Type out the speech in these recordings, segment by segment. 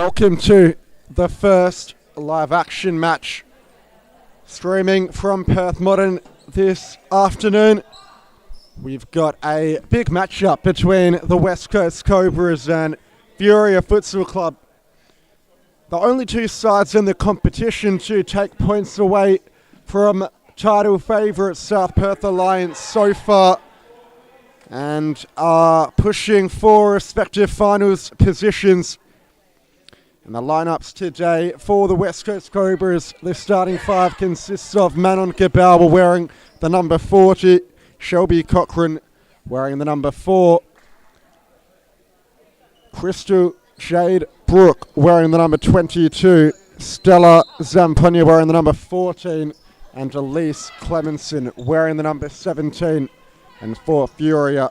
Welcome to the first live action match streaming from Perth Modern this afternoon. We've got a big matchup between the West Coast Cobras and Furia Futsal Club. The only two sides in the competition to take points away from title favourite South Perth Alliance so far, and are pushing for respective finals positions. And the lineups today for the West Coast Cobras, the starting five consists of Manon Gabauer wearing the number 40, Shelby Cochran wearing the number 4, Crystal Jade Brooke wearing the number 22, Stella Zamponia wearing the number 14, and Elise Clemenson wearing the number 17. And for Furia,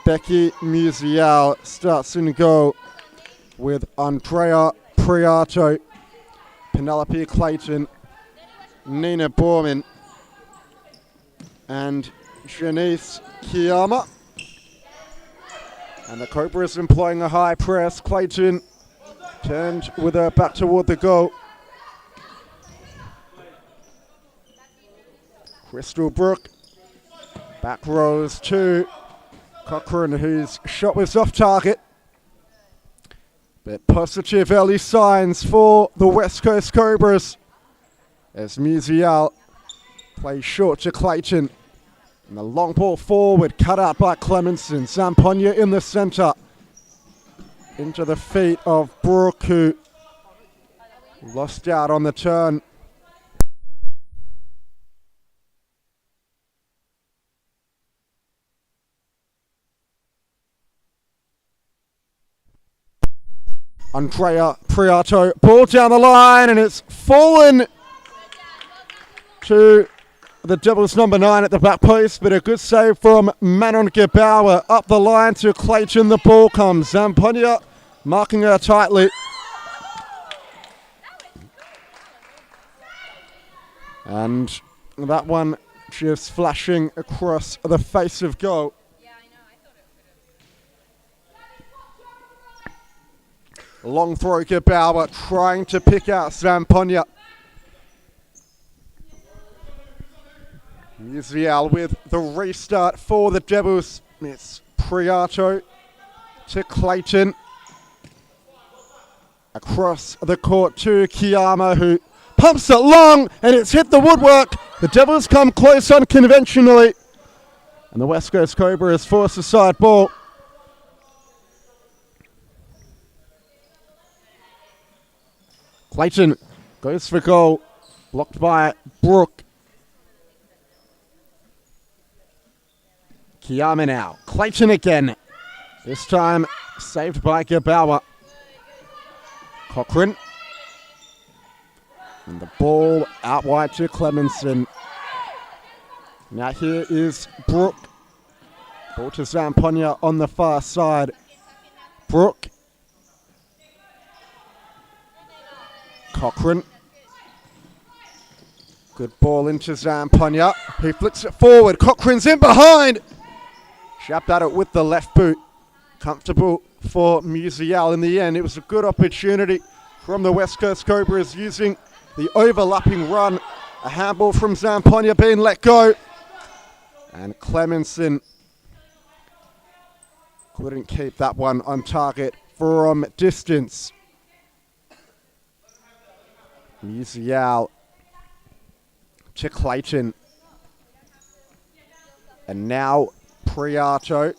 Becky Musial starts in goal with Andrea Priato, Penelope Clayton, Nina Borman, and Janice Kiyama. And the Cobras employing a high press. Clayton turned with her back toward the goal. Crystal Brooke, back rows to Cochran, whose shot was off target. But positive early signs for the West Coast Cobras as Musial plays short to Clayton. And the long ball forward, cut out by Clemenson. Zamponia in the centre. Into the feet of Brooke, who lost out on the turn. Andrea Priato, ball down the line, and it's fallen to the Devils number 9 at the back post, but a good save from Manon Gabauer. Up the line to Clayton, the ball comes. Zamponia marking her tightly. And that one just flashing across the face of goal. Long throw, Gabauer trying to pick out Zamponia. Musial with the restart for the Devils. It's Priato to Clayton. Across the court to Kiyama, who pumps it long, and it's hit the woodwork. The Devils come close unconventionally. And the West Coast Cobras force a side ball. Clayton goes for goal, blocked by Brooke. Kiyama now. Clayton again. This time saved by Gabauer. Cochran. And the ball out wide to Clemenson. Now here is Brooke. Ball to Zamponia on the far side. Brooke. Cochran. Good ball into Zamponia, who flicks it forward. Cochran's in behind. Chapped at it with the left boot. Comfortable for Musial in the end. It was a good opportunity from the West Coast Cobras using the overlapping run. A handball from Zamponia being let go. And Clemenson couldn't keep that one on target from distance. Musial to Clayton. And now Priato.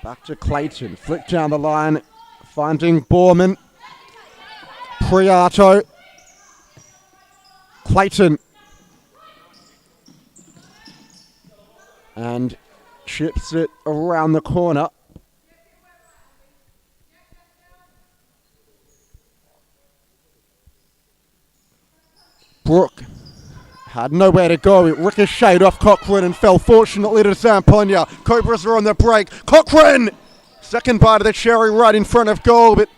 Back to Clayton. Flick down the line. Finding Borman. Priato. Clayton. And chips it around the corner. Brooke had nowhere to go. It ricocheted off Cochran and fell fortunately to Zamponia. Cobras are on the break. Cochran! Second bite of the cherry right in front of goal, but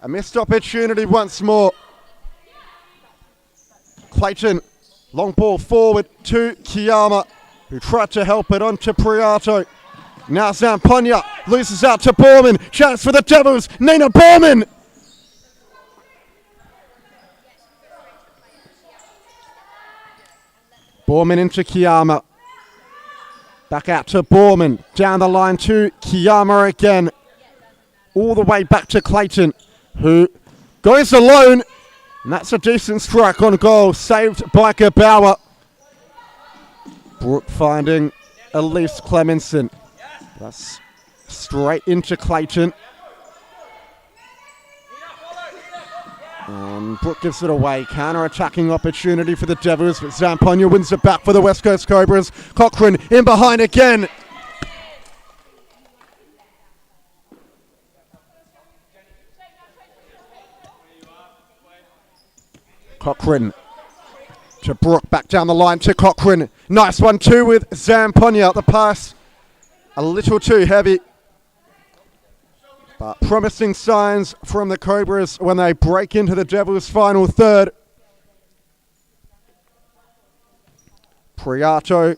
a missed opportunity once more. Clayton, long ball forward to Kiyama, who tried to help it onto Priato. Now Zamponia loses out to Borman. Chance for the Devils. Nina Borman. Borman into Kiyama. Back out to Borman. Down the line to Kiyama again. All the way back to Clayton, who goes alone. And that's a decent strike on goal. Saved by Gebauer. Brooke finding Elise Clemenson. That's straight into Clayton. And Brooke gives it away. Counter-attacking opportunity for the Devils, but Zamponia wins it back for the West Coast Cobras. Cochrane in behind again. Cochrane to Brooke, back down the line to Cochrane. Nice 1-2 with Zamponia. The pass a little too heavy. But promising signs from the Cobras when they break into the Devils' final third. Priato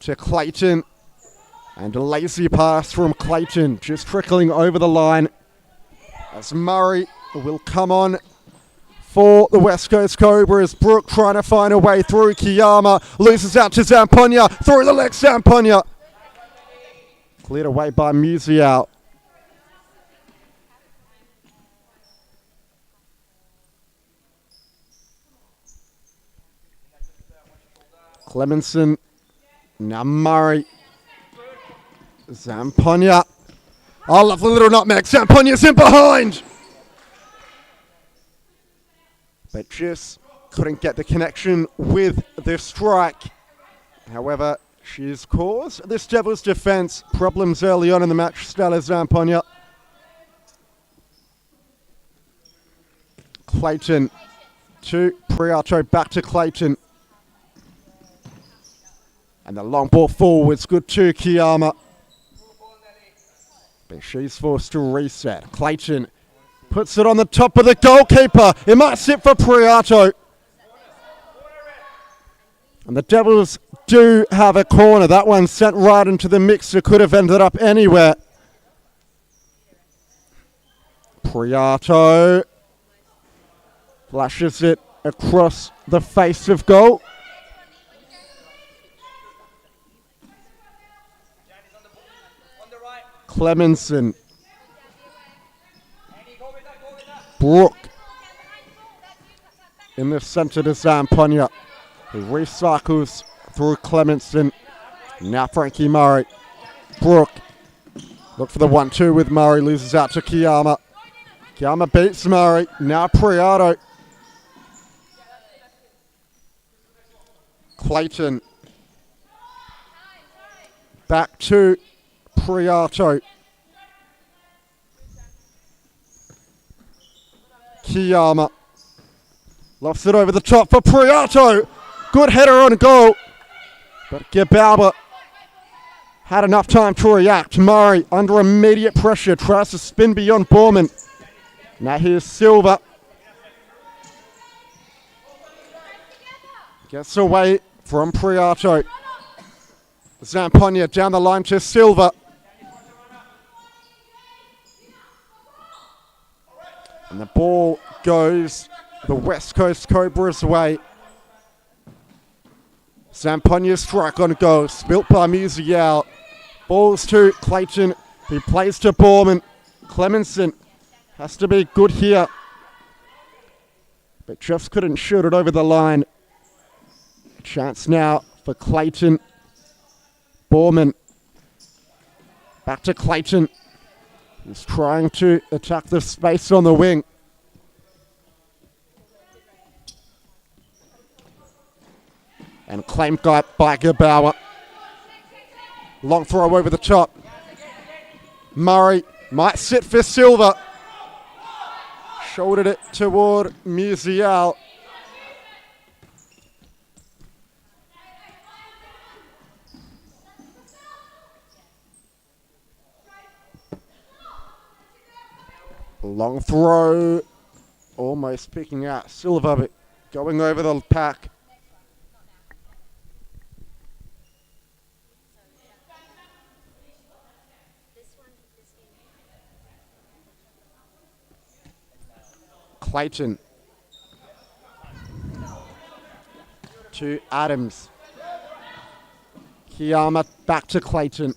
to Clayton. And a lazy pass from Clayton, just trickling over the line. As Murray will come on for the West Coast Cobras. Brooke trying to find a way through. Kiyama loses out to Zamponia. Through the leg, Zamponia. Cleared away by Musial. Clemenson. Now Murray. Zamponia. Oh, lovely little nutmeg. Zamponia's in behind. But just couldn't get the connection with the strike. However, she's caused this Devils defence problems early on in the match. Stella Zamponia. Clayton to Priato, back to Clayton. And the long ball forwards, good to Kiyama. But she's forced to reset. Clayton puts it on the top of the goalkeeper. It might sit for Priato. And the Devils do have a corner. That one sent right into the mixer. Could have ended up anywhere. Priato flashes it across the face of goal. Clemenson. Brooke in the centre to Zamponia, who recycles through Clemenson. Now Frankie Murray. Brooke look for the 1-2 with Murray, loses out to Kiyama. Kiyama beats Murray. Now Priato. Clayton. Back to Priato. Kiyama lofts it over the top for Priato. Good header on goal. But Gebauer had enough time to react. Murray under immediate pressure tries to spin beyond Borman. Now here's Silva. Gets away from Priato. Zamponia down the line to Silva. And the ball goes the West Coast Cobras way. Zamponia's strike on goal, spilt by Musial. Balls to Clayton, who plays to Borman. Clemenson has to be good here, but just couldn't shoot it over the line. Chance now for Clayton. Borman. Back to Clayton. He's trying to attack the space on the wing. And claimed by Gebauer. Long throw over the top. Murray might sit for Silva. Shouldered it toward Musial. Long throw, almost picking out Silva, but going over the pack. Clayton to Adams. Kiyama back to Clayton,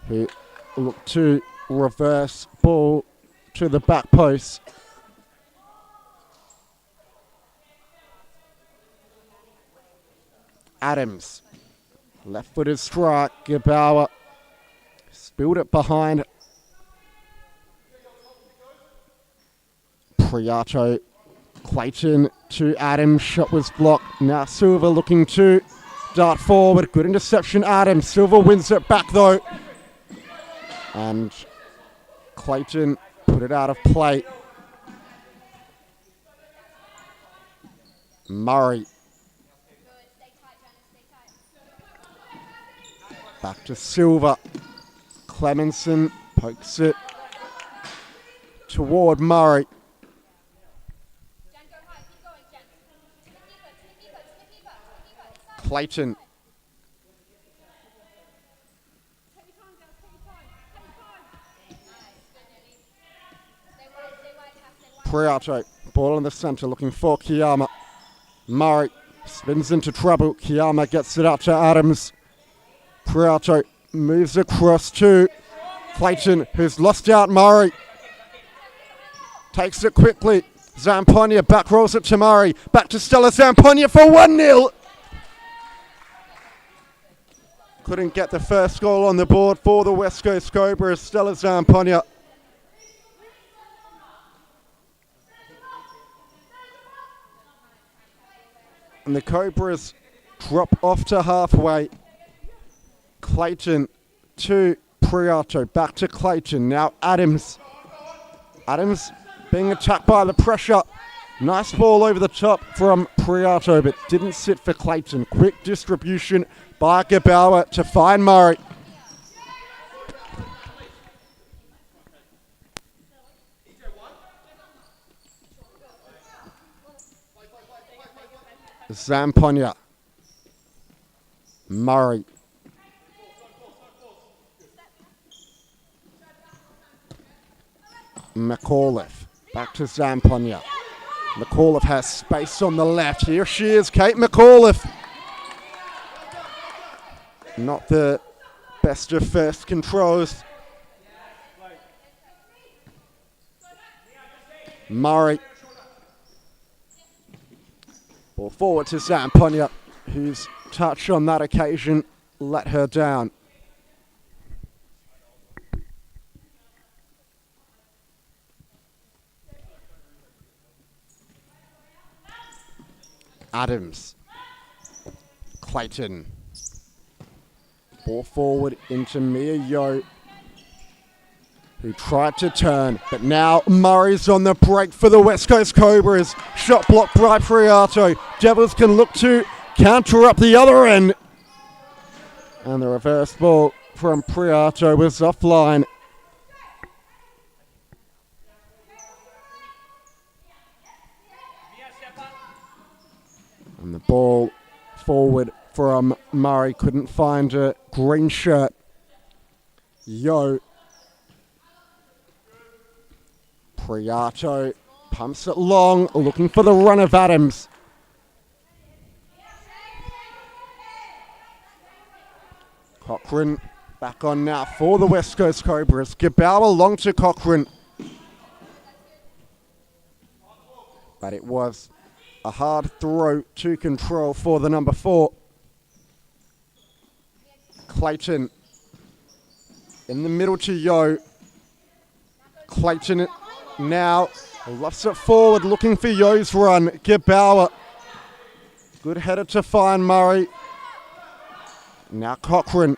who looked to reverse ball to the back post. Adams, left-footed strike. Gebauer spilled it behind. Priato, Clayton to Adams. Shot was blocked. Now Silva looking to dart forward. Good interception, Adams. Silva wins it back though. And Clayton put it out of play. Murray. Back to Silva. Clemenson pokes it toward Murray. Clayton. Priato, ball in the centre, looking for Kiyama. Murray spins into trouble. Kiyama gets it out to Adams. Priato moves across to Clayton, who's lost out Murray. Takes it quickly. Zamponia back rolls it to Murray. Back to Stella Zamponia for 1-0. Couldn't get the first goal on the board for the West Coast Cobras. Stella Zamponia. And the Cobras drop off to halfway. Clayton to Priato. Back to Clayton. Now Adams. Adams being attacked by the pressure. Nice ball over the top from Priato, but didn't sit for Clayton. Quick distribution by Gebauer to find Murray. Zamponia. Murray. McAuliffe. Back to Zamponia. McAuliffe has space on the left. Here she is, Kate McAuliffe. Not the best of first controls. Murray. Ball forward to Zamponia, whose touch on that occasion let her down. Adams. Clayton. Ball forward into Mia Yo, who tried to turn, but now Murray's on the break for the West Coast Cobras. Shot blocked by Priato. Devils can look to counter up the other end. And the reverse ball from Priato was offline. And the ball forward from Murray, couldn't find a green shirt. Yo. Priato pumps it long, looking for the run of Adams. Cochrane back on now for the West Coast Cobras. Gebauer long to Cochrane. But it was a hard throw to control for the number 4. Clayton in the middle to Yo. Clayton now lofts it forward, looking for Yo's run. Gebauer. Good header to find Murray. Now Cochrane.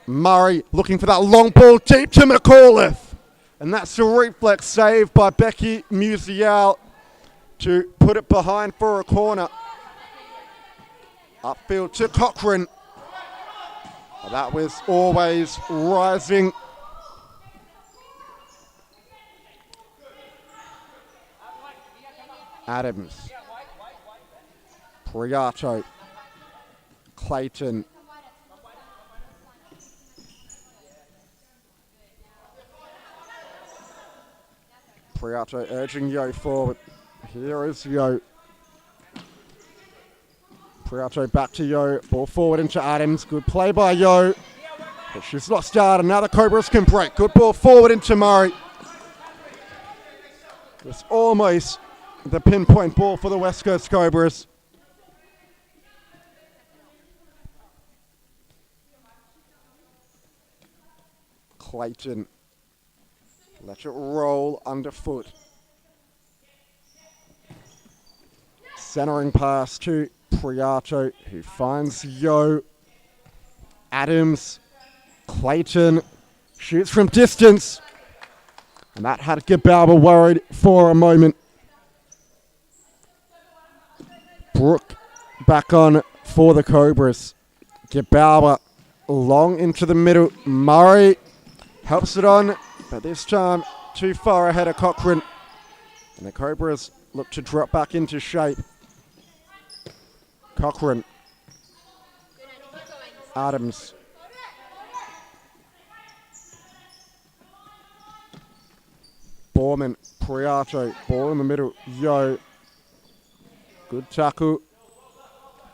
Murray looking for that long ball deep to McAuliffe. And that's a reflex save by Becky Musial to put it behind for a corner. Upfield to Cochrane. That was always rising. Adams. Priato. Clayton. Priato urging Yo forward. Here is Yo. Priato back to Yo. Ball forward into Adams. Good play by Yo. But she's lost out. Now the Cobras can break. Good ball forward into Murray. It's almost the pinpoint ball for the West Coast Cobras. Clayton. Let it roll underfoot. Centering pass to Priato, who finds Yo. Adams. Clayton shoots from distance. And that had Gabalba worried for a moment. Brooke back on for the Cobras. Gabalba long into the middle. Murray helps it on, but this time too far ahead of Cochrane. And the Cobras look to drop back into shape. Cochrane. Adams. Borman, Priato, ball in the middle, Yo. Good tackle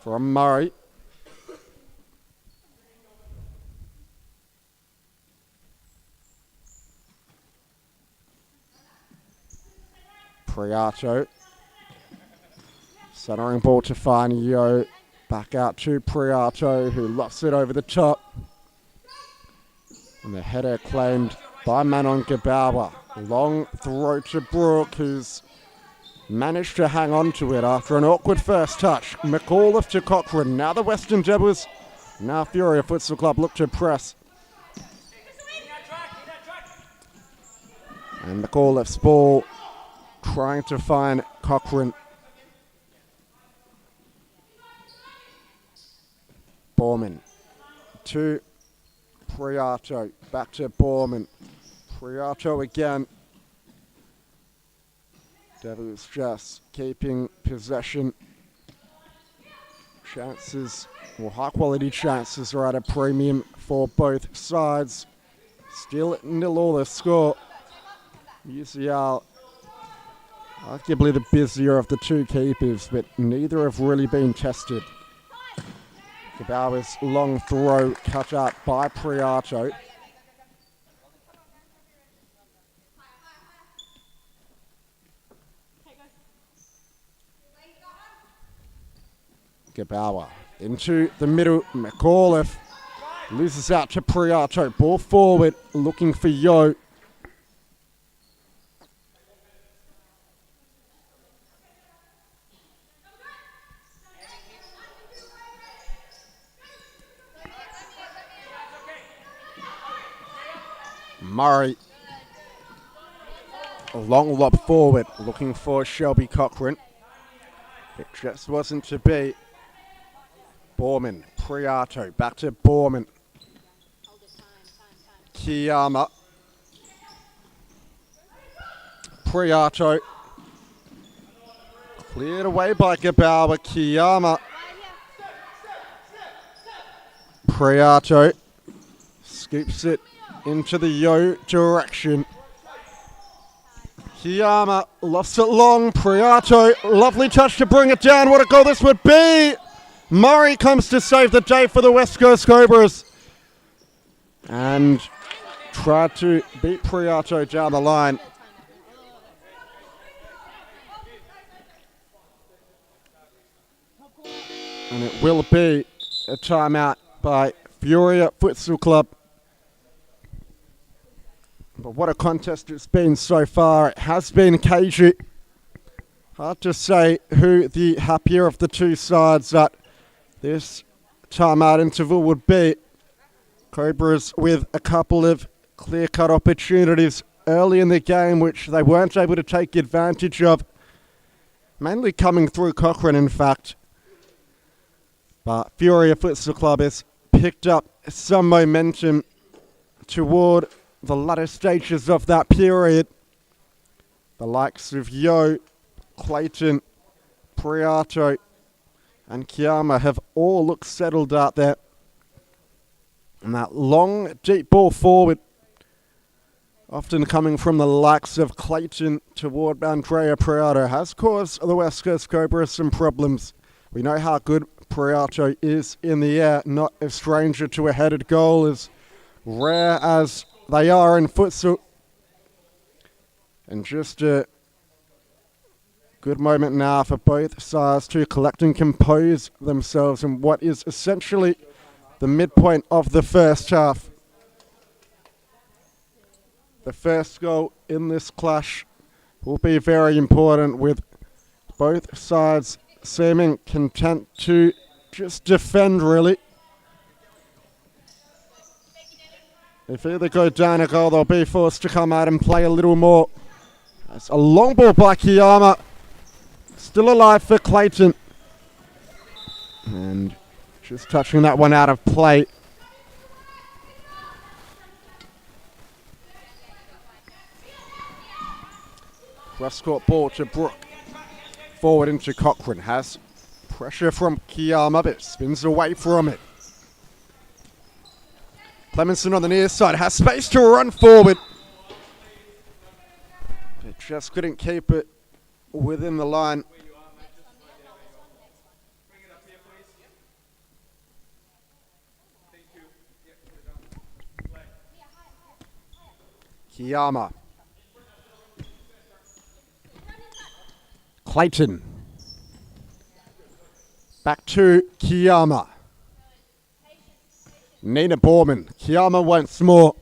from Murray. Priato. Centering ball to find Yo. Back out to Priato, who lofts it over the top. And the header claimed by Manon Gabalba. Long throw to Brooke, who's managed to hang on to it after an awkward first touch. McAuliffe to Cochrane. Now the Western Devils. Now Furia Futsal Club look to press. And McAuliffe's ball trying to find Cochrane. Borman to Priato. Back to Borman. Priato again. Devils just keeping possession. Chances, or high quality chances, are at a premium for both sides. Still 0-0 the score. UCL, arguably the busier of the two keepers, but neither have really been tested. Gabalba's long throw cut out by Priato. Gabalba into the middle. McAuliffe loses out to Priato. Ball forward, looking for Yo. Murray. A long lob forward, looking for Shelby Cochrane. It just wasn't to be. Borman, Priato, back to Borman. Kiyama. Priato. Cleared away by Gabalba. Kiyama. Priato scoops it into the Yo direction. Kiyama lost it long. Priato, lovely touch to bring it down. What a goal this would be! Murray comes to save the day for the West Coast Cobras. And tried to beat Priato down the line. And it will be a timeout by Furia Futsal Club. But what a contest it's been so far. It has been cagey. Hard to say who the happier of the two sides at this timeout interval would be. Cobras with a couple of clear-cut opportunities early in the game, which they weren't able to take advantage of. Mainly coming through Cochrane, in fact. But Furia Futsal Club has picked up some momentum toward the latter stages of that period. The likes of Yo, Clayton, Priato, and Kiyama have all looked settled out there. And that long, deep ball forward often coming from the likes of Clayton toward Andrea Prioto, has caused the West Coast Cobras some problems. We know how good Prioto is in the air, not a stranger to a headed goal, as rare as they are in futsal. And just a good moment now for both sides to collect and compose themselves in what is essentially the midpoint of the first half. The first goal in this clash will be very important, with both sides seeming content to just defend, really. If either go down a goal, they'll be forced to come out and play a little more. That's a long ball by Kiyama. Still alive for Clayton. And just touching that one out of play. Cross-court ball to Brooke. Forward into Cochrane. Has pressure from Kiyama, but spins away from it. Clemenson on the near side. Has space to run forward. But just couldn't keep it within the line. Kiyama. Clayton. Back to Kiyama. Nina Borman. Kiyama once more.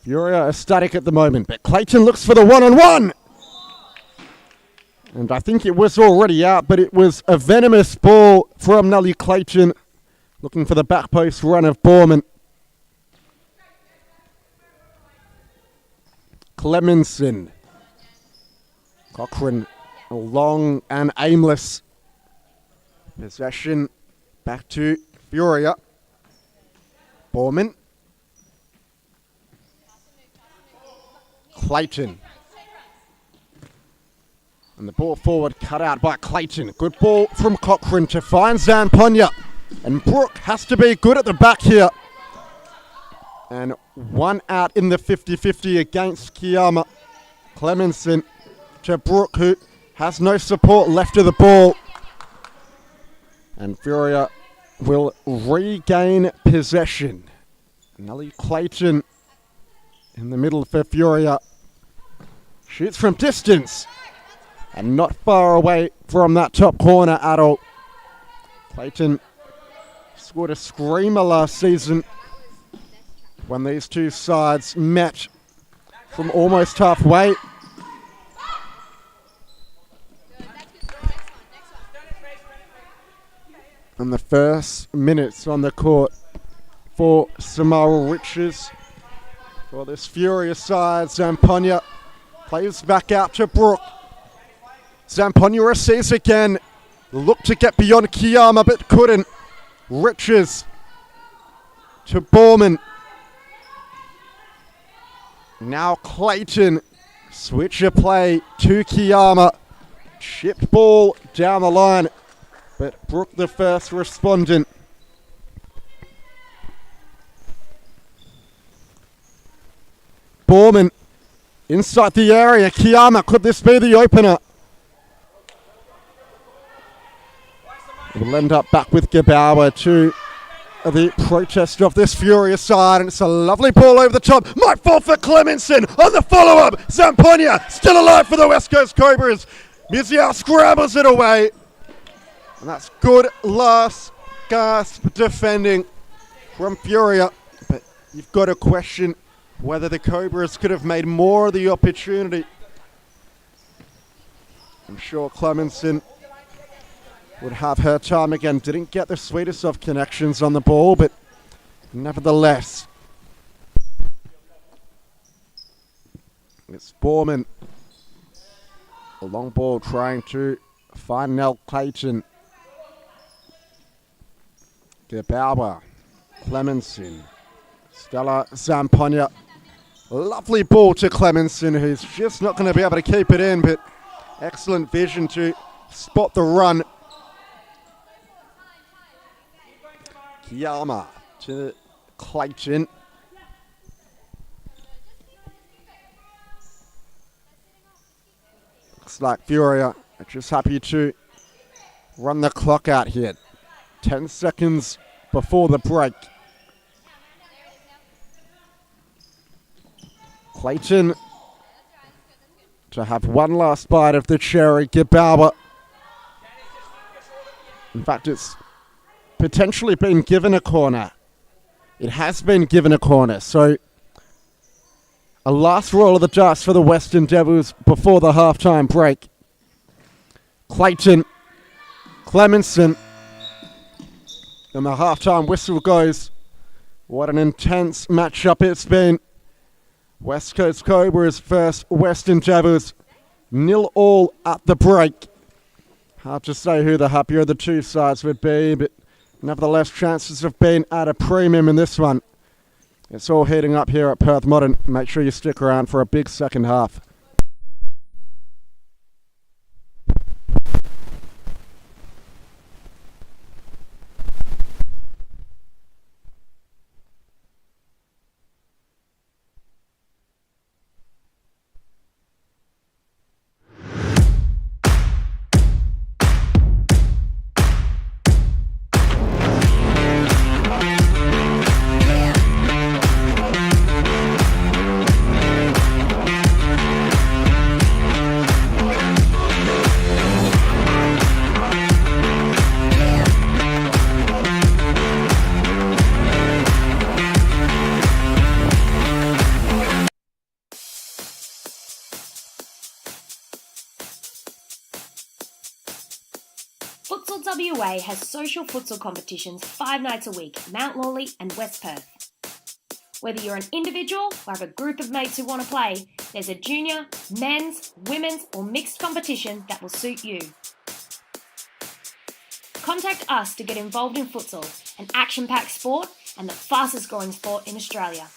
Furia are static at the moment, but Clayton looks for the one-on-one. And I think it was already out, but it was a venomous ball from Nelly Clayton, looking for the back post run of Borman. Clemenson. Cochrane, long and aimless. Possession back to Furia. Borman. Clayton. And the ball forward cut out by Clayton. Good ball from Cochrane to find Zamponia. And Brooke has to be good at the back here. And one out in the 50-50 against Kiyama. Clemenson to Brooke, who has no support left of the ball. And Furia will regain possession. Nelly Clayton in the middle for Furia. Shoots from distance. And not far away from that top corner at all. Clayton scored a screamer last season when these two sides met from almost halfway. And the first minutes on the court for Samara Riches. For this Furia side, Zamponia plays back out to Brooke. Zamponia receives again. Looked to get beyond Kiyama, but couldn't. Riches to Borman. Now Clayton. Switch of play to Kiyama. Chipped ball down the line, but Brooke the first respondent. Borman inside the area. Kiyama, could this be the opener? We'll end up back with Gabawa to the protest of this Furia side, and it's a lovely ball over the top. Might fall for Clemenson on the follow-up. Zamponia still alive for the West Coast Cobras. Miziao scrambles it away. And that's good last gasp defending from Furia. But you've got to question whether the Cobras could have made more of the opportunity. I'm sure Clemenson would have her time again. Didn't get the sweetest of connections on the ball, but nevertheless. It's Borman. A long ball trying to find Nell Clayton. Gebauer. Clemenson. Stella Zamponia. Lovely ball to Clemenson, who's just not going to be able to keep it in, but excellent vision to spot the run. Kiyama to Clayton. Looks like Furia are just happy to run the clock out here. 10 seconds before the break. Clayton to have one last bite of the cherry. Gibauer. In fact, it's potentially been given a corner. It has been given a corner. So a last roll of the dice for the Western Devils before the halftime break. Clayton, Clemenson, and the halftime whistle goes. What an intense matchup it's been. West Coast Cobras versus Western Devils. 0-0 at the break. Hard to say who the happier of the two sides would be, but nevertheless, chances have been at a premium in this one. It's all heating up here at Perth Modern. Make sure you stick around for a big second half. Futsal WA has social futsal competitions 5 nights a week, Mount Lawley and West Perth. Whether you're an individual or have a group of mates who want to play, there's a junior, men's, women's or mixed competition that will suit you. Contact us to get involved in futsal, an action-packed sport and the fastest growing sport in Australia.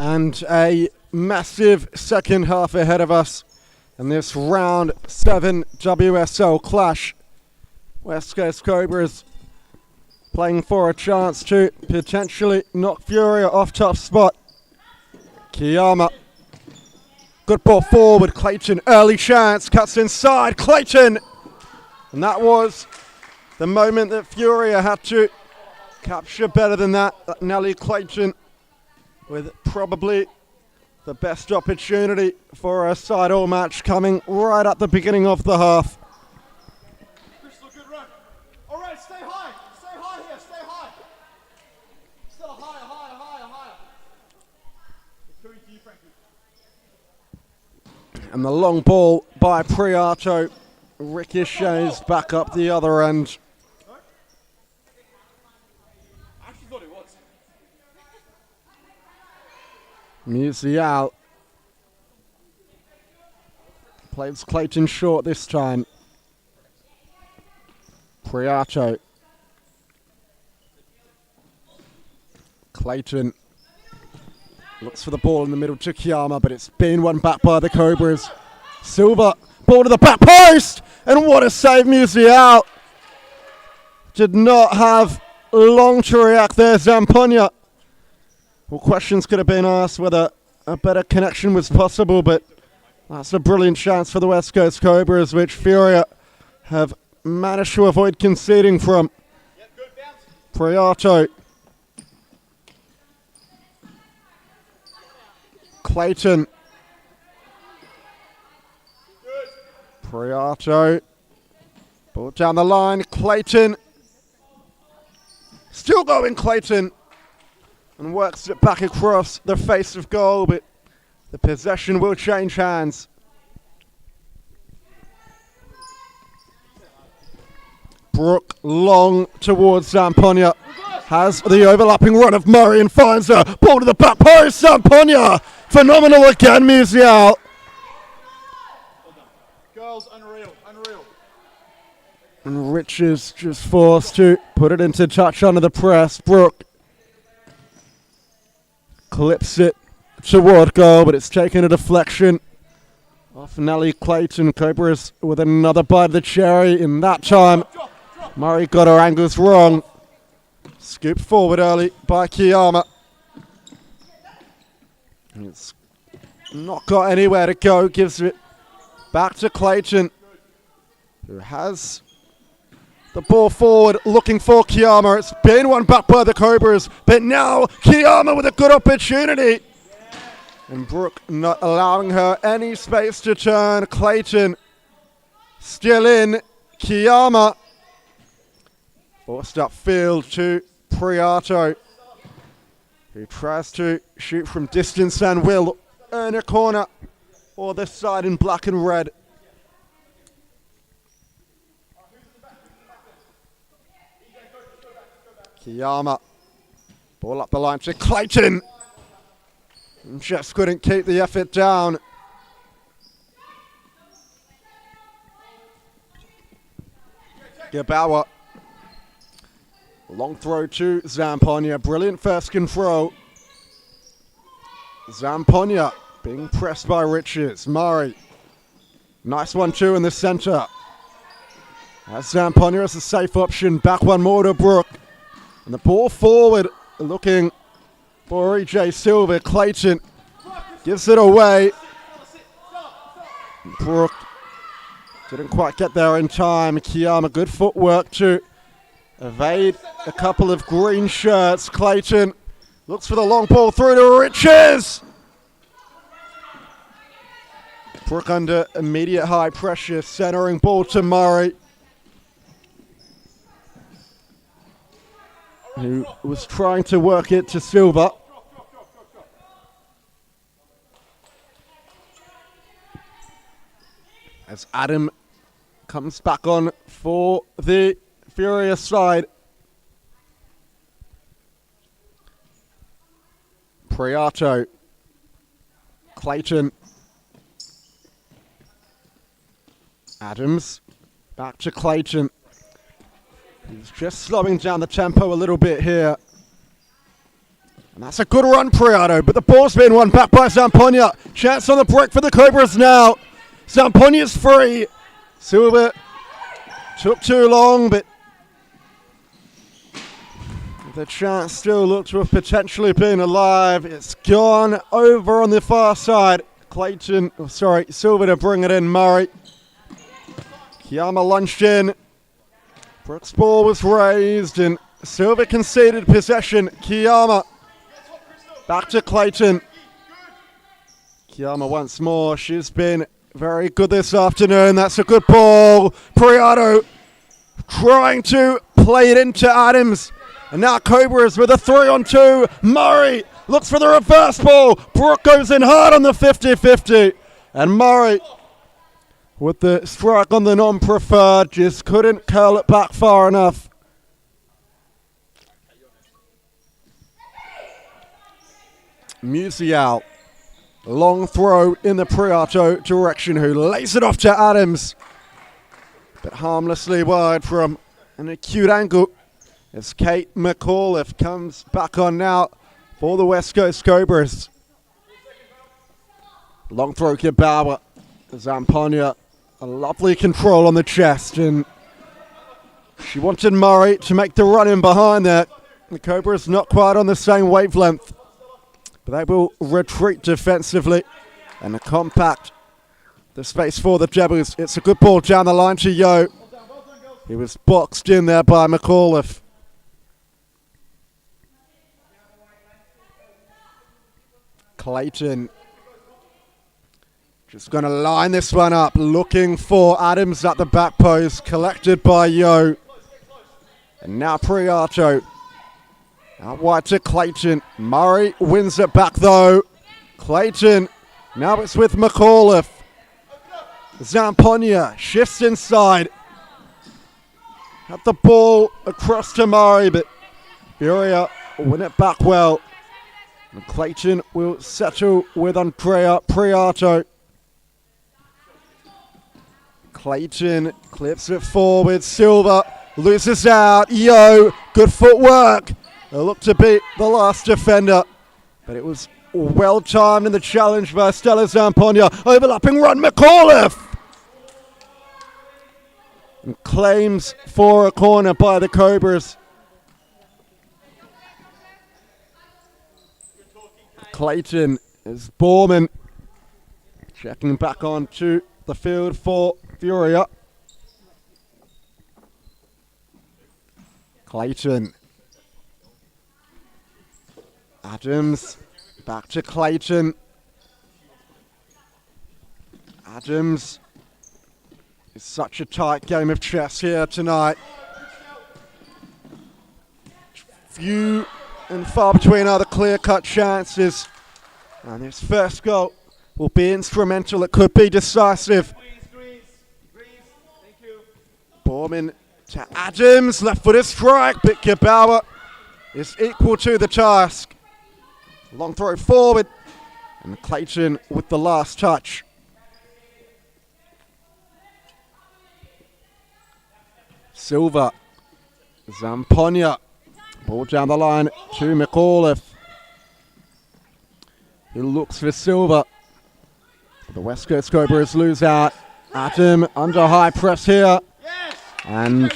And a massive second half ahead of us in this round 7 WSL clash. West Coast Cobras playing for a chance to potentially knock Furia off top spot. Kiyama. Good ball forward. Clayton, early chance, cuts inside. Clayton! And that was the moment that Furia had to capture better than that. Nellie Clayton with probably the best opportunity for a side-all match coming right at the beginning of the half. Crystal, good run. All right, stay high. Stay high here, stay high. Still higher. It's coming to you, Frankie. And the long ball by Priato ricochets back up the other end. I actually thought it was. Musial plays Clayton short this time. Priato. Clayton looks for the ball in the middle to Kiyama, but it's been won back by the Cobras. Silva, ball to the back post, and what a save, Musial. Did not have long to react there, Zamponia. Well, questions could have been asked whether a better connection was possible, but that's a brilliant chance for the West Coast Cobras, which Furia have managed to avoid conceding from. Yep, good bounce. Priato. Clayton. Good. Priato. Ball down the line. Clayton. Still going, Clayton. And works it back across the face of goal, but the possession will change hands. Brooke long towards Zamponia. Has the overlapping run of Murray and finds her. Ball to the back post. Zamponia. Phenomenal again, Musial. Girls, unreal. And Richards just forced to put it into touch under the press. Brooke clips it toward goal, but it's taken a deflection off Nellie Clayton. Cobras with another bite of the cherry. In that time, Murray got her angles wrong. Scooped forward early by Kiyama. It's not got anywhere to go. Gives it back to Clayton, who has the ball forward, looking for Kiyama. It's been won back by the Cobras, but now Kiyama with a good opportunity. And Brooke not allowing her any space to turn. Clayton still in. Kiyama forced upfield to Priato, who tries to shoot from distance and will earn a corner or this side in black and red. Kiyama, ball up the line to Clayton. And just couldn't keep the effort down. Gebauer. Long throw to Zamponia. Brilliant first control. Zamponia being pressed by Richards. Murray. Nice 1-2 in the centre. As Zamponia as a safe option. Back one more to Brooke. And the ball forward looking for EJ Silva. Clayton gives it away. Brooke didn't quite get there in time. Kiyama, good footwork to evade a couple of green shirts. Clayton looks for the long ball through to Richards. Brooke under immediate high pressure, centering ball to Murray, who was trying to work it to Silva. As Adam comes back on for the Furia side. Priato. Clayton. Adams. Back to Clayton. He's just slowing down the tempo a little bit here. And that's a good run, Priato, but the ball's been won back by Zamponia. Chance on the break for the Cobras now. Zamponia's free. Silva took too long, but the chance still looked to have potentially been alive. It's gone over on the far side. Silva to bring it in. Murray. Kiyama lunged in. Brooks' ball was raised, and Silva conceded possession. Kiyama back to Clayton. Kiyama once more. She's been very good this afternoon. That's a good ball. Priato trying to play it into Adams. And now Cobras with a 3-on-2. Murray looks for the reverse ball. Brooke goes in hard on the 50-50. And Murray with the strike on the non-preferred just couldn't curl it back far enough. Musial, long throw in the Priato direction, who lays it off to Adams. But harmlessly wide from an acute angle as Kate McAuliffe comes back on now for the West Coast Cobras. Long throw Kibawa. Zampogna, a lovely control on the chest, and she wanted Murray to make the run in behind that. The Cobras not quite on the same wavelength, but they will retreat defensively and a compact the space for the Devils. It's a good ball down the line to Yo. He was boxed in there by McAuliffe. Clayton just going to line this one up, looking for Adams at the back post, collected by Yo. And now Priato out wide to Clayton. Murray wins it back though. Clayton, now it's with McAuliffe. Zampogna shifts inside. Had the ball across to Murray, but Furia win it back well. And Clayton will settle with Andrea Priato. Clayton clips it forward. Silva loses out. Yo, good footwork. It looked to be the last defender, but it was well timed in the challenge by Stella Zampogna. Overlapping run, McAuliffe. And claims for a corner by the Cobras. Clayton is Borman checking back onto the field for Furia. Clayton. Adams back to Clayton. Adams. It's such a tight game of chess here tonight. Few and far between are the clear-cut chances. And this first goal will be instrumental. It could be decisive. Borman to Adams. Left-footed strike, but Kibawa is equal to the task. Long throw forward. And Clayton with the last touch. Silva. Zampogna. Ball down the line to McAuliffe. He looks for Silva. The West Coast Cobras lose out. Adam under high press here. And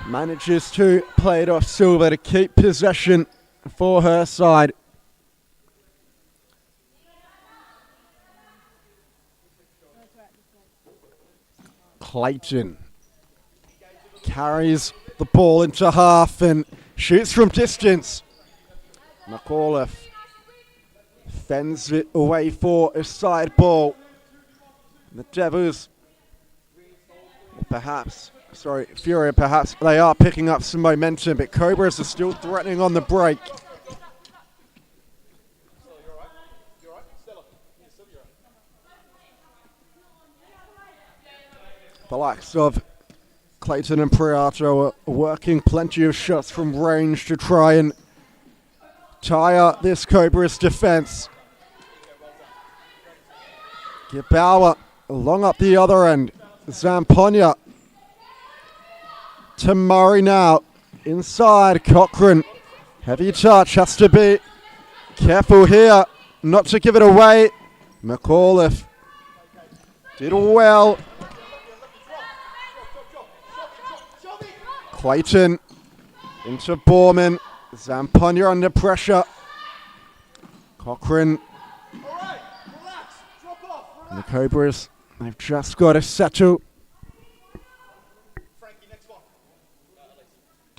manages to play it off Silva to keep possession for her side. Clayton carries the ball into half and shoots from distance. McAuliffe fends it away for a side ball. The Devils, Furia perhaps, they are picking up some momentum, but Cobras are still threatening on the break. The likes of Clayton and Priato are working plenty of shots from range to try and tire this Cobras defense. Kibawa long up the other end. Zampogna to Murray now. Inside, Cochrane. Heavy touch, has to be careful here not to give it away. McAuliffe did well. Clayton into Borman. Zampogna under pressure. Cochrane. And the Cobras, they've just got to settle.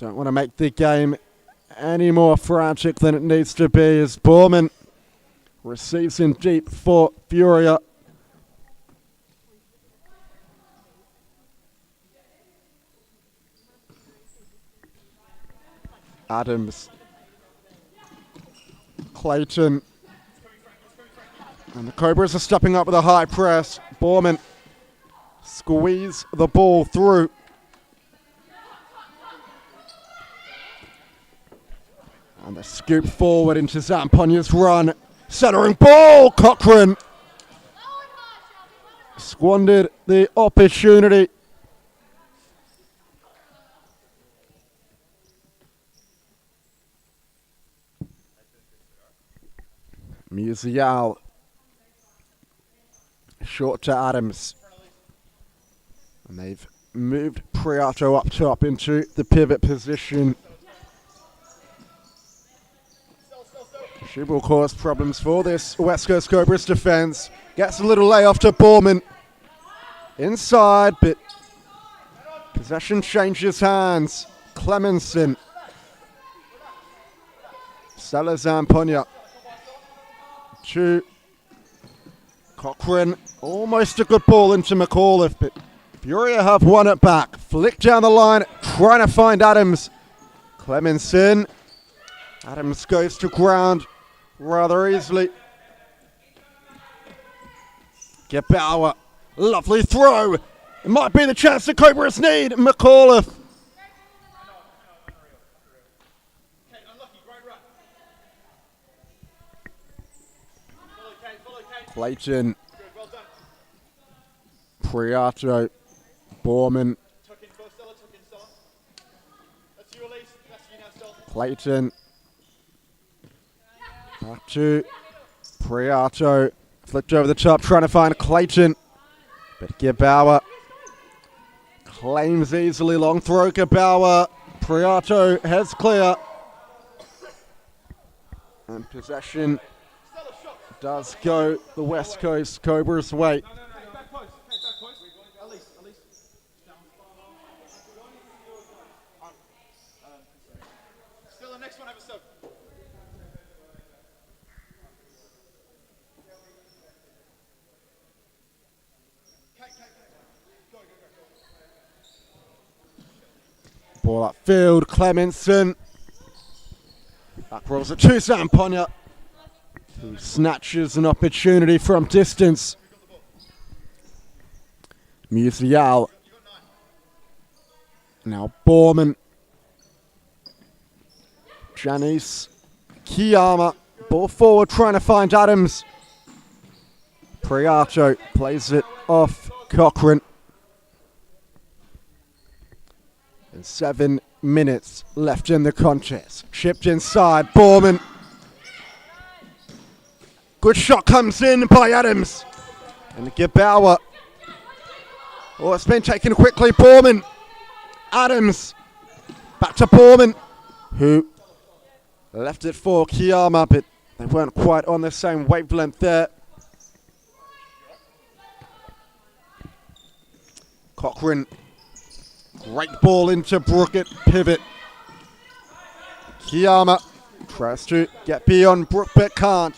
Don't want to make the game any more frantic than it needs to be as Borman receives in deep for Furia. Adams. Clayton. And the Cobras are stepping up with a high press. Borman squeeze the ball through. And the scoop forward into Zampona's run. Centering ball, Cochrane. Squandered the opportunity. Musial. Short to Adams. And they've moved Priato up top into the pivot position. She will cause problems for this West Coast Cobras defense. Gets a little layoff to Borman. Inside, but possession changes hands. Clemenson. Stella Zamponia. To Cochrane. Almost a good ball into McAuliffe, but Furia have won it back. Flick down the line, trying to find Adams. Clemenson. Adams goes to ground rather easily. Gebauer. Lovely throw. It might be the chance the Cobras need. McAuliffe. Clayton. Priato. Borman. Clayton. Back to Priato. Flipped over the top, trying to find Clayton. But Gebauer claims easily. Long throw, Gebauer. Priato heads clear. And possession does go the West Coast Cobras' way. Still the next one, have a sub. Ball upfield, Clemenson. Back rolls it to Zamponia, who snatches an opportunity from distance. Musial. Now Borman. Janice. Kiyama. Ball forward, trying to find Adams. Priato plays it off Cochrane. And 7 minutes left in the contest. Chipped inside, Borman. Good shot comes in by Adams. And Gebauer. Oh, it's been taken quickly, Borman. Adams. Back to Borman, who left it for Kiyama, but they weren't quite on the same wavelength there. Cochrane. Great ball into Brook at pivot. Kiyama tries to get beyond Brook, but can't.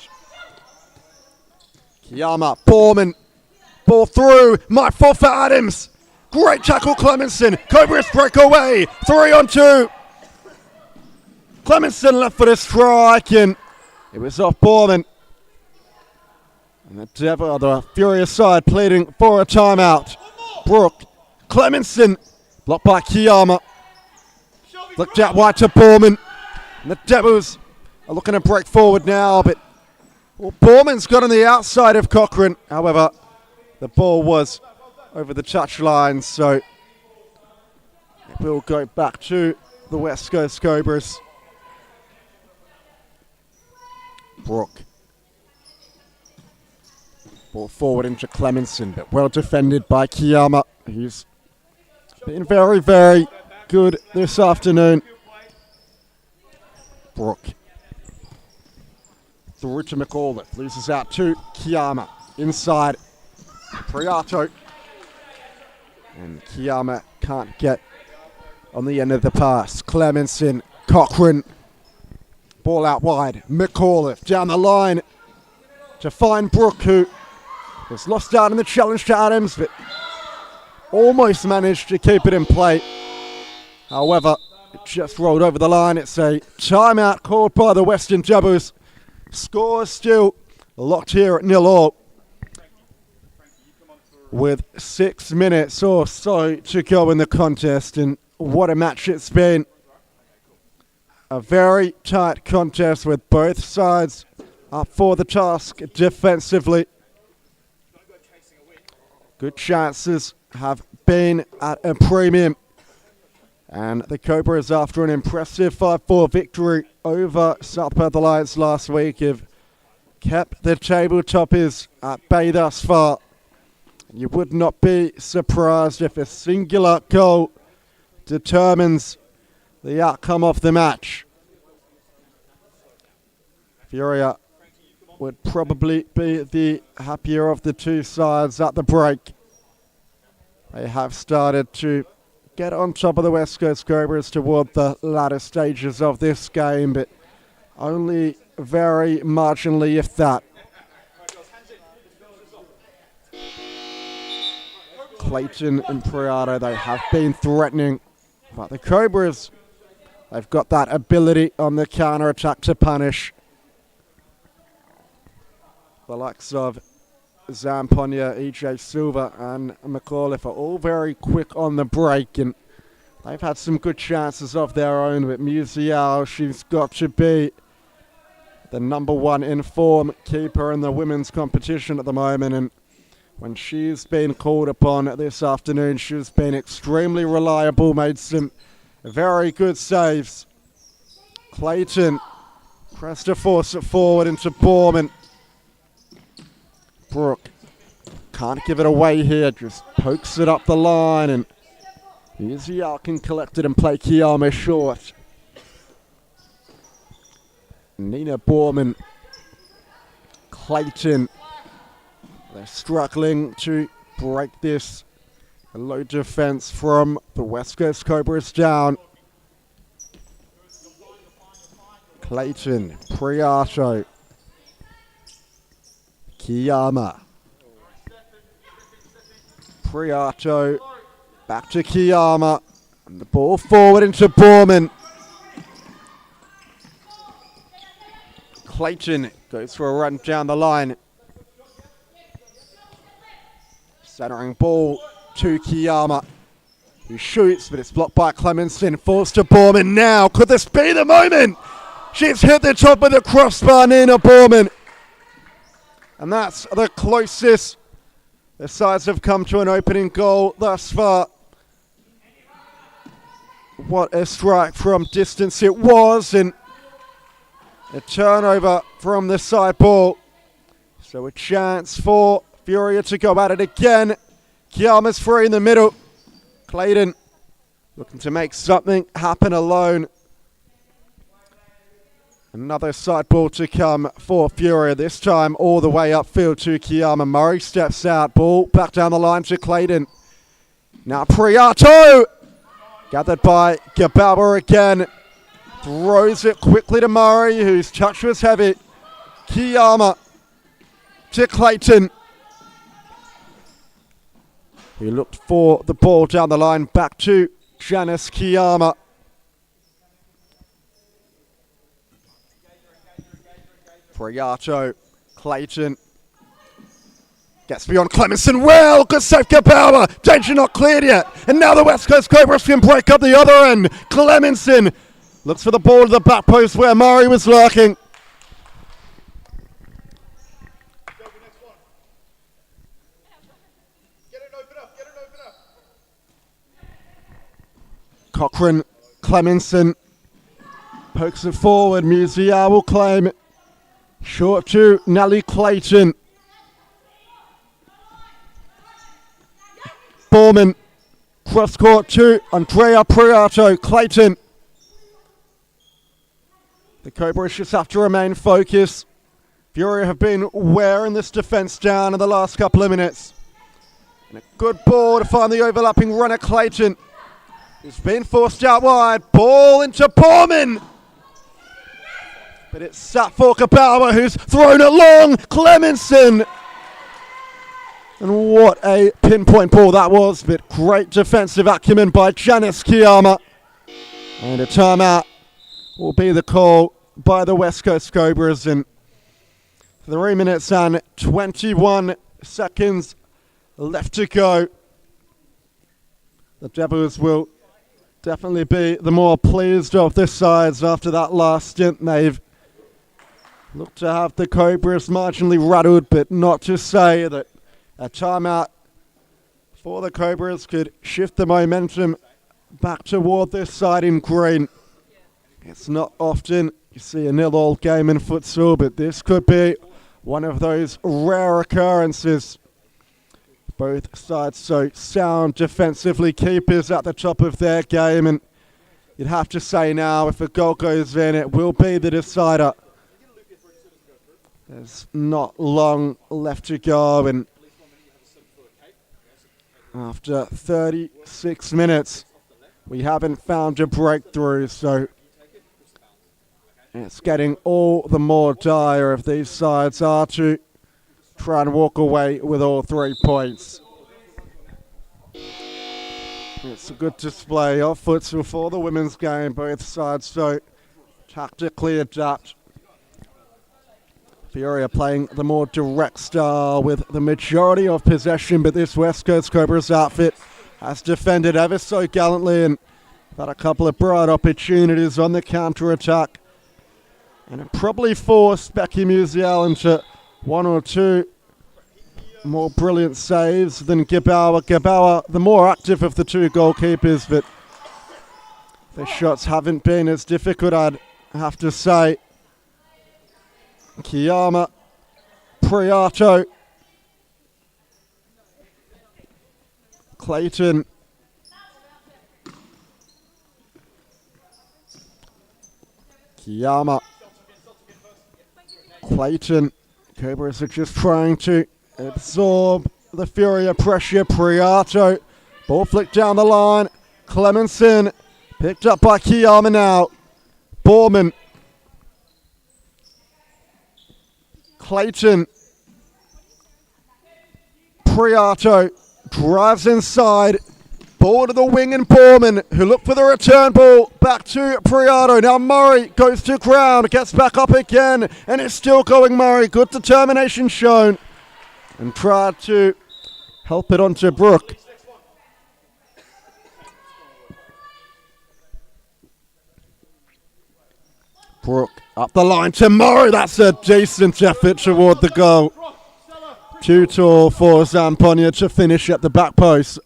Kiyama, Borman. Ball through. Might fall for Adams. Great tackle, Clemenson. Cobras break away. 3-on-2. Clemenson left for the strike, and it was off Borman. And the Furia side pleading for a timeout. Brook. Clemenson. Blocked by Kiyama. Flicked out wide to Borman. And the Devils are looking to break forward now, but Borman's got on the outside of Cochrane. However, the ball was over the touchline, so it will go back to the West Coast Cobras. Brook. Ball forward into Clemenson, but well defended by Kiyama, who's been very, very good this afternoon. Brook. Through to McAuliffe. Loses out to Kiyama. Inside. Priato. And Kiyama can't get on the end of the pass. Clemenson, Cochrane. Ball out wide. McAuliffe down the line to find Brooke, who was lost out in the challenge to Adams, but almost managed to keep it in play. However, it just rolled over the line. It's a timeout called by the Western Devils. Score still locked here at 0-0 with 6 minutes or so to go in the contest, and what a match it's been. A very tight contest with both sides up for the task defensively. Good chances have been at a premium, and the Cobras, after an impressive 5-4 victory over South Perth Alliance last week, have kept the table toppers at bay thus far. You would not be surprised if a singular goal determines the outcome of the match. Furia would probably be the happier of the two sides at the break. They have started to get on top of the West Coast Cobras toward the latter stages of this game, but only very marginally, if that. Clayton and Priato, they have been threatening, but the Cobras, they've got that ability on the counter-attack to punish. The likes of Zamponia, EJ Silva and McAuliffe are all very quick on the break, and they've had some good chances of their own. But Musial, she's got to be the number one in form keeper in the women's competition at the moment, and when she's been called upon this afternoon, she's been extremely reliable, made some very good saves. Clayton pressed to force it forward into Borman. Brooke can't give it away here, just pokes it up the line, and Musial can collect it and play Kiyama short. Nina Borman, Clayton, they're struggling to break this low defense from the West Coast Cobras down. Clayton, Priato, Kiyama. Priato, back to Kiyama, and the ball forward into Borman. Clayton goes for a run down the line. Centering ball to Kiyama, who shoots, but it's blocked by Clemenson. Falls to Borman now. Could this be the moment? She's hit the top of the crossbar, Nina Borman. And that's the closest the sides have come to an opening goal thus far. What a strike from distance it was, and a turnover from the side ball. So a chance for Furia to go at it again. Kiyama's free in the middle. Clayton looking to make something happen alone. Another side ball to come for Furia, this time all the way upfield to Kiyama. Murray steps out, ball back down the line to Clayton. Now Priato, gathered by Gabalba again. Throws it quickly to Murray, whose touch was heavy. Kiyama to Clayton. He looked for the ball down the line, back to Janice Kiyama. Priato, Clayton. Gets beyond Clemenson. Well, good save, Gabalba. Danger not cleared yet. And now the West Coast Cobras can break up the other end. Clemenson looks for the ball to the back post where Murray was lurking. Cochrane, Clemenson pokes it forward. Musial will claim it. Short to Nellie Clayton. Borman, cross court to Andrea Priato. Clayton. The Cobras just have to remain focused. Furia have been wearing this defence down in the last couple of minutes. And a good ball to find the overlapping runner, Clayton. It's been forced out wide. Ball into Borman. But it's sat for Kabawa, who's thrown it long. Clemenson. And what a pinpoint ball that was. But great defensive acumen by Janice Kiyama. And a timeout will be the call by the West Coast Cobras in 3 minutes and 21 seconds left to go. The Devils will definitely be the more pleased of the sides after that last stint. They've looked to have the Cobras marginally rattled, but not to say that a timeout for the Cobras could shift the momentum back toward this side in green. It's not often you see a 0-0 game in futsal, but this could be one of those rare occurrences. Both sides so sound defensively, keepers at the top of their game, and you'd have to say now if a goal goes in, it will be the decider. There's not long left to go, and after 36 minutes, we haven't found a breakthrough, so it's getting all the more dire if these sides are to try and walk away with all 3 points. It's a good display of futsal for the women's game, both sides so tactically adapt. Furia playing the more direct style with the majority of possession, but this West Coast Cobras outfit has defended ever so gallantly and had a couple of bright opportunities on the counter-attack. And it probably forced Becky Musial into 1 or 2 more brilliant saves than Gabauer. Gabauer, the more active of the 2 goalkeepers, but the shots haven't been as difficult, I'd have to say. Kiyama, Priato, Clayton, Kiyama, Clayton. Cobras are just trying to absorb the Furia pressure. Priato, ball flicked down the line. Clemenson, picked up by Kiyama now. Borman. Clayton. Priato drives inside. Ball to the wing and Borman, who looked for the return ball. Back to Priato. Now Murray goes to ground, gets back up again, and it's still going Murray. Good determination shown. And tried to help it onto Brooke. Brooke up the line to Murray. That's a decent effort toward the goal. Too tall for Zamponia to finish at the back post.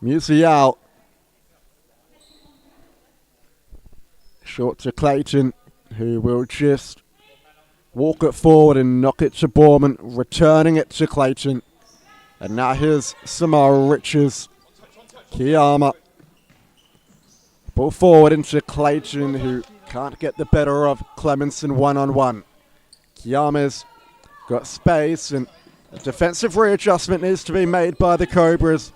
Musial. Short to Clayton, who will just walk it forward and knock it to Borman, returning it to Clayton. And now here's Samara Riches. Kiyama. Ball forward into Clayton, who can't get the better of Clemenson one-on-one. Kiyama's got space, and a defensive readjustment needs to be made by the Cobras.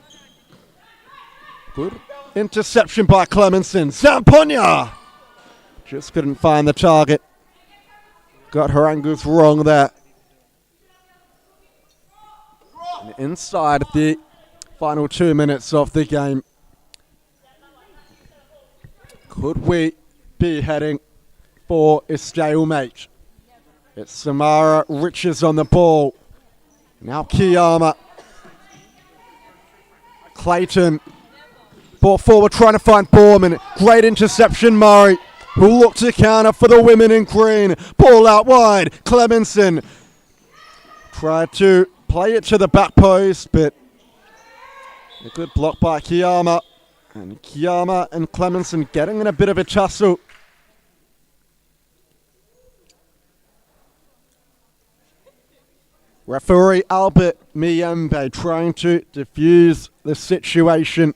Good interception by Clemenson. Zamponia just couldn't find the target. Got her angles wrong there. And inside the final 2 minutes of the game. Could we be heading for a stalemate? It's Samara Riches on the ball. Now Kiyama. Clayton. Ball forward trying to find Borman. Great interception, Murray, who looked to counter for the women in green. Ball out wide. Clemenson tried to play it to the back post, but a good block by Kiyama. And Kiyama and Clemenson getting in a bit of a tussle. Referee Albert Miyembe trying to defuse the situation.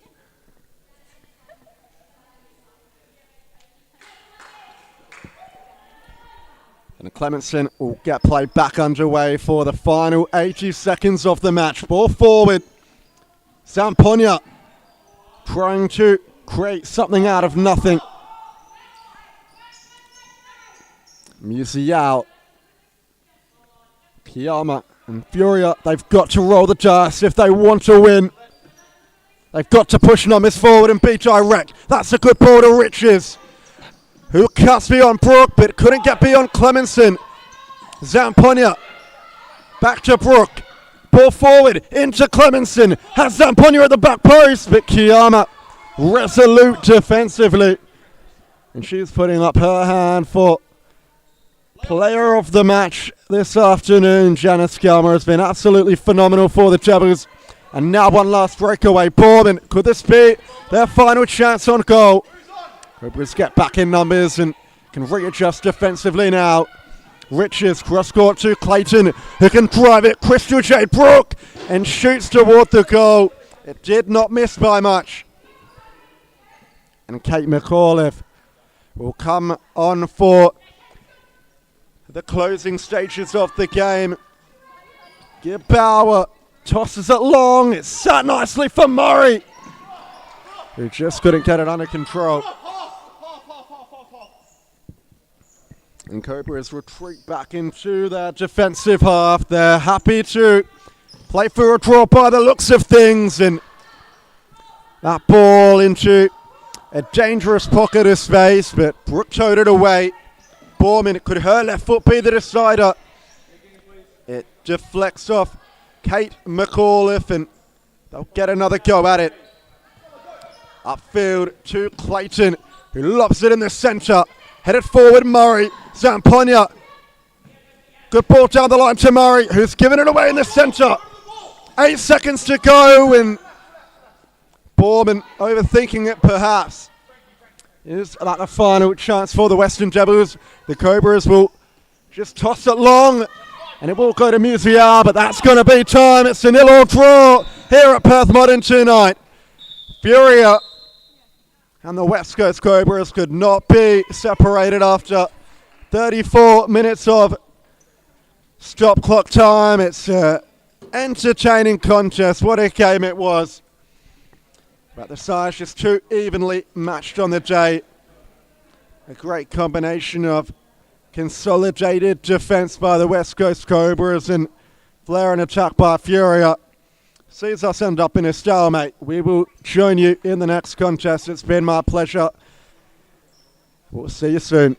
And Clemenson will get play back underway for the final 80 seconds of the match. Ball forward. Zamponia. trying to create something out of nothing. Musial, Kiyama and Furia, they've got to roll the dice if they want to win. They've got to push numbers forward and be direct. That's a good ball to Riches, who cuts beyond Brooke but couldn't get beyond Clemenson. Zamponia, back to Brooke. Ball forward into Clemenson. Has Zamponia at the back post, but Kiyama resolute defensively. And she's putting up her hand for player of the match this afternoon. Janice Gelmer has been absolutely phenomenal for the Devils. And now one last breakaway. Borman, could this be their final chance on goal? Cobras get back in numbers and can readjust defensively now. Riches cross court to Clayton, who can drive it. Crystal J. Brooke and shoots toward the goal. It did not miss by much. And Kate McAuliffe will come on for the closing stages of the game. Gebauer tosses it long. It's sat nicely for Murray, who just couldn't get it under control. And Cobras retreat back into their defensive half. They're happy to play for a draw by the looks of things. And that ball into a dangerous pocket of space, but Brooke towed it away. Borman, could her left foot be the decider? It deflects off Kate McAuliffe and they'll get another go at it. Upfield to Clayton, who lobs it in the centre. Headed forward, Murray. Zamponia. Good ball down the line to Murray, who's given it away in the centre. 8 seconds to go, and Borman overthinking it perhaps. Is that a final chance for the Western Devils? The Cobras will just toss it long, and it will go to Musial, but that's going to be time. It's a 0-0 draw here at Perth Modern tonight. Furia and the West Coast Cobras could not be separated after 34 minutes of stop clock time. It's an entertaining contest. What a game it was. But the sides just too evenly matched on the day. A great combination of consolidated defense by the West Coast Cobras and flair and attack by Furia sees us end up in a stalemate. We will join you in the next contest. It's been my pleasure. We'll see you soon.